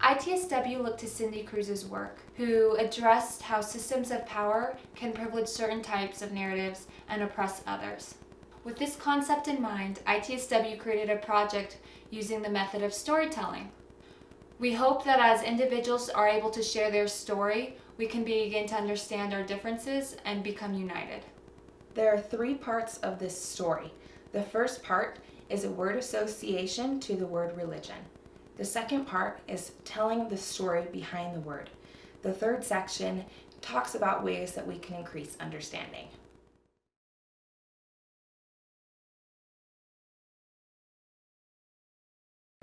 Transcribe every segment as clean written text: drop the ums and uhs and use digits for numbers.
ITSW looked to Cindy Cruz's work, who addressed how systems of power can privilege certain types of narratives and oppress others. With this concept in mind, ITSW created a project using the method of storytelling. We hope that as individuals are able to share their story, we can begin to understand our differences and become united. There are 3 parts of this story. The first part is a word association to the word religion. The second part is telling the story behind the word. The third section talks about ways that we can increase understanding.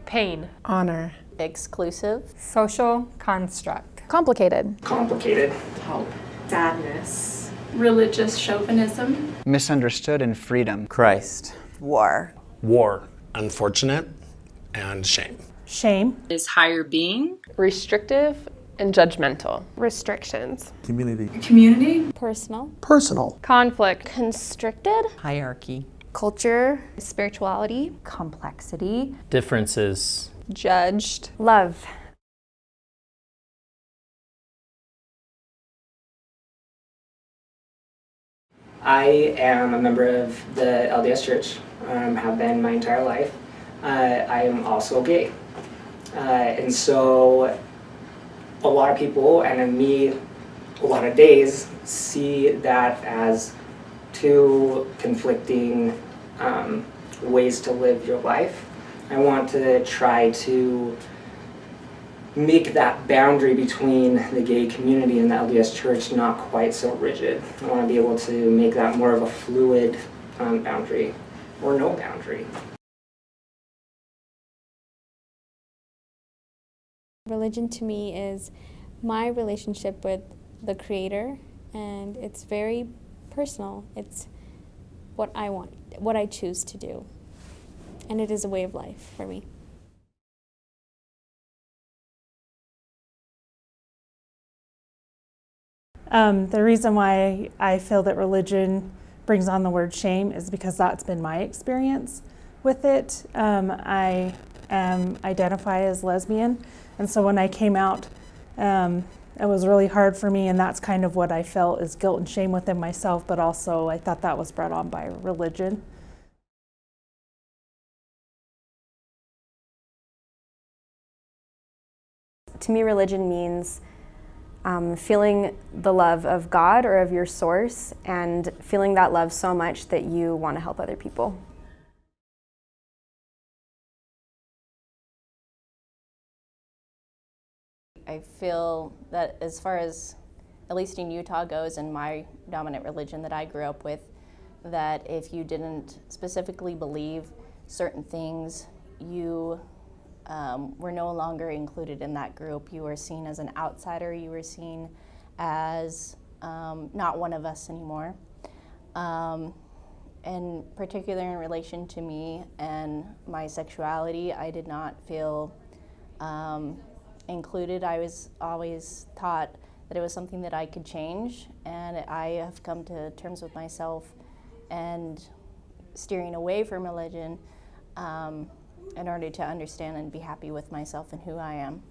Pain. Honor. Exclusive. Social construct. Complicated. Complicated. Hope. Sadness. Religious chauvinism. Misunderstood and freedom. Christ. War. War. Unfortunate. And shame. Shame. Is higher being. Restrictive and judgmental. Restrictions. Community. Community. Personal. Personal. Conflict. Constricted. Hierarchy. Culture. Spirituality. Complexity. Differences. Judged. Love. I am a member of the LDS Church, have been my entire life. I am also gay. And so a lot of people, and in me, a lot of days, see that as 2 conflicting ways to live your life. I want to try to make that boundary between the gay community and the LDS Church not quite so rigid. I want to be able to make that more of a fluid boundary, or no boundary. Religion to me is my relationship with the Creator, and it's very personal. It's what I want, what I choose to do, and it is a way of life for me. The reason why I feel that religion brings on the word shame is because that's been my experience with it. I identify as lesbian, and so when I came out, it was really hard for me, and that's kind of what I felt is guilt and shame within myself, but also I thought that was brought on by religion. To me, religion means feeling the love of God or of your source, and feeling that love so much that you want to help other people. I feel that as far as, at least in Utah goes, and my dominant religion that I grew up with, that if you didn't specifically believe certain things, you were no longer included in that group. You were seen as an outsider. You were seen as not one of us anymore. And particularly in relation to me and my sexuality, I did not feel included. I was always taught that it was something that I could change, and I have come to terms with myself and steering away from religion in order to understand and be happy with myself and who I am.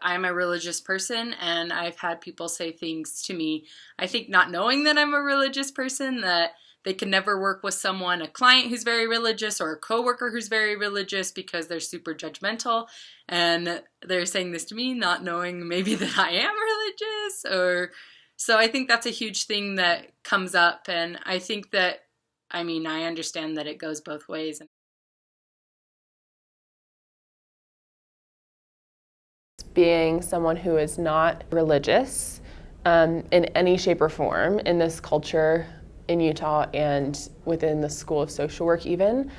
I'm a religious person, and I've had people say things to me, I think not knowing that I'm a religious person, that they can never work with someone, a client who's very religious or a coworker who's very religious because they're super judgmental. And they're saying this to me, not knowing maybe that I am religious. So I think that's a huge thing that comes up. And I think that, I understand that it goes both ways. Being someone who is not religious in any shape or form in this culture in Utah and within the School of Social Work even,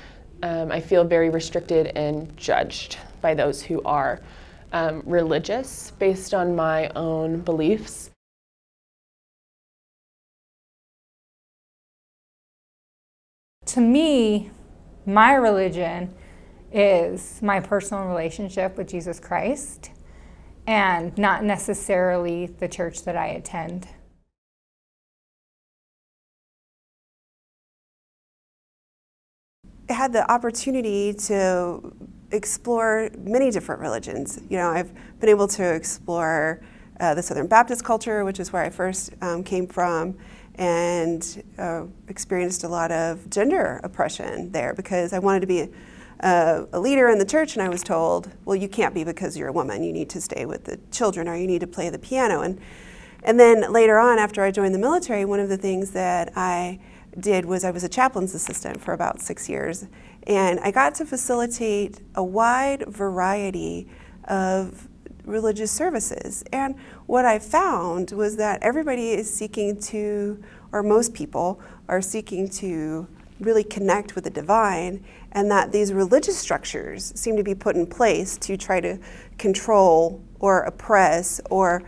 I feel very restricted and judged by those who are religious based on my own beliefs. To me, my religion is my personal relationship with Jesus Christ, and not necessarily the church that I attend. had the opportunity to explore many different religions. You know, I've been able to explore the Southern Baptist culture, which is where I first came from, and experienced a lot of gender oppression there because I wanted to be a leader in the church, and I was told, well, you can't be because you're a woman. You need to stay with the children, or you need to play the piano. And then later on, after I joined the military, one of the things that I did was I was a chaplain's assistant for about 6 years, and I got to facilitate a wide variety of religious services. And what I found was that everybody is seeking to, or most people are seeking to really connect with the divine, and that these religious structures seem to be put in place to try to control or oppress or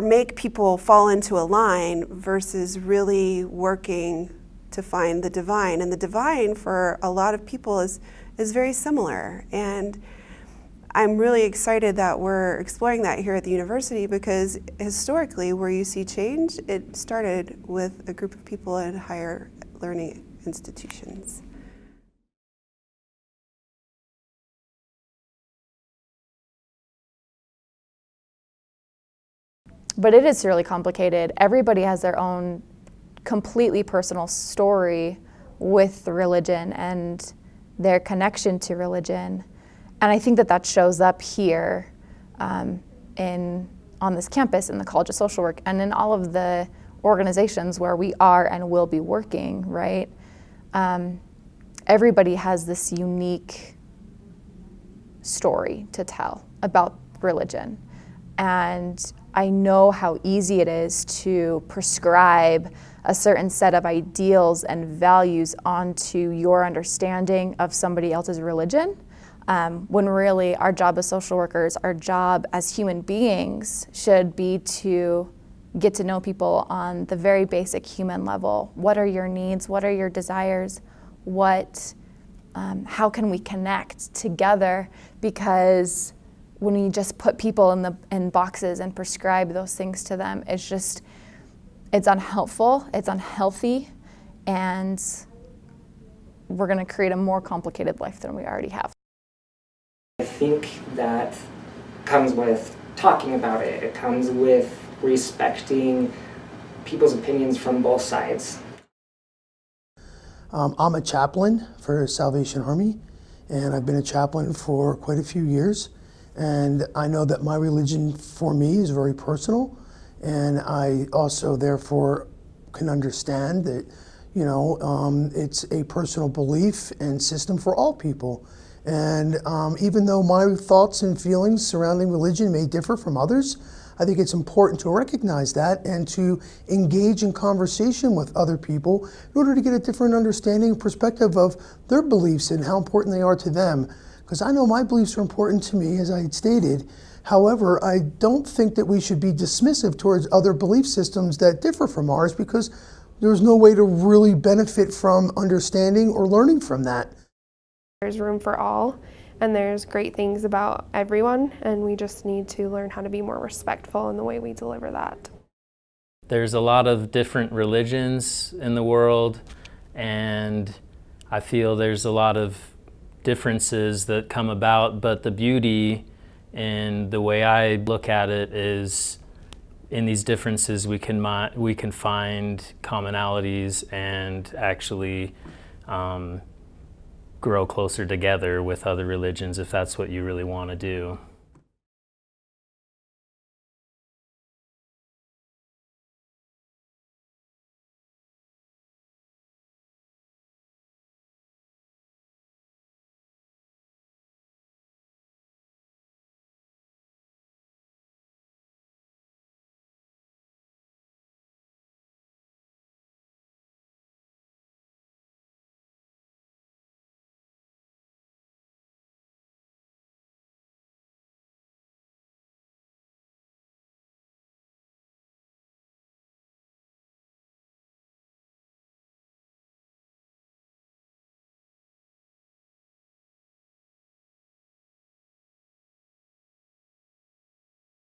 make people fall into a line versus really working to find the divine. And the divine for a lot of people is very similar. And I'm really excited that we're exploring that here at the university because historically where you see change, it started with a group of people in higher learning institutions. But it is really complicated. Everybody has their own completely personal story with religion and their connection to religion. And I think that shows up here on this campus in the College of Social Work and in all of the organizations where we are and will be working, right? Everybody has this unique story to tell about religion. And I know how easy it is to prescribe a certain set of ideals and values onto your understanding of somebody else's religion, when really our job as social workers, our job as human beings should be to get to know people on the very basic human level. What are your needs? What are your desires? How can we connect together? Because when you just put people in boxes and prescribe those things to them, it's unhelpful, it's unhealthy, and we're going to create a more complicated life than we already have. I think that comes with talking about it. It comes with respecting people's opinions from both sides. I'm a chaplain for Salvation Army, and I've been a chaplain for quite a few years. And I know that my religion for me is very personal, and I also therefore can understand that, it's a personal belief and system for all people. And even though my thoughts and feelings surrounding religion may differ from others, I think it's important to recognize that and to engage in conversation with other people in order to get a different understanding and perspective of their beliefs and how important they are to them. Because I know my beliefs are important to me, as I had stated. However, I don't think that we should be dismissive towards other belief systems that differ from ours, because there's no way to really benefit from understanding or learning from that. There's room for all, and there's great things about everyone, and we just need to learn how to be more respectful in the way we deliver that. There's a lot of different religions in the world, and I feel there's a lot of differences that come about, but the beauty and the way I look at it is in these differences we can find commonalities and actually grow closer together with other religions if that's what you really want to do.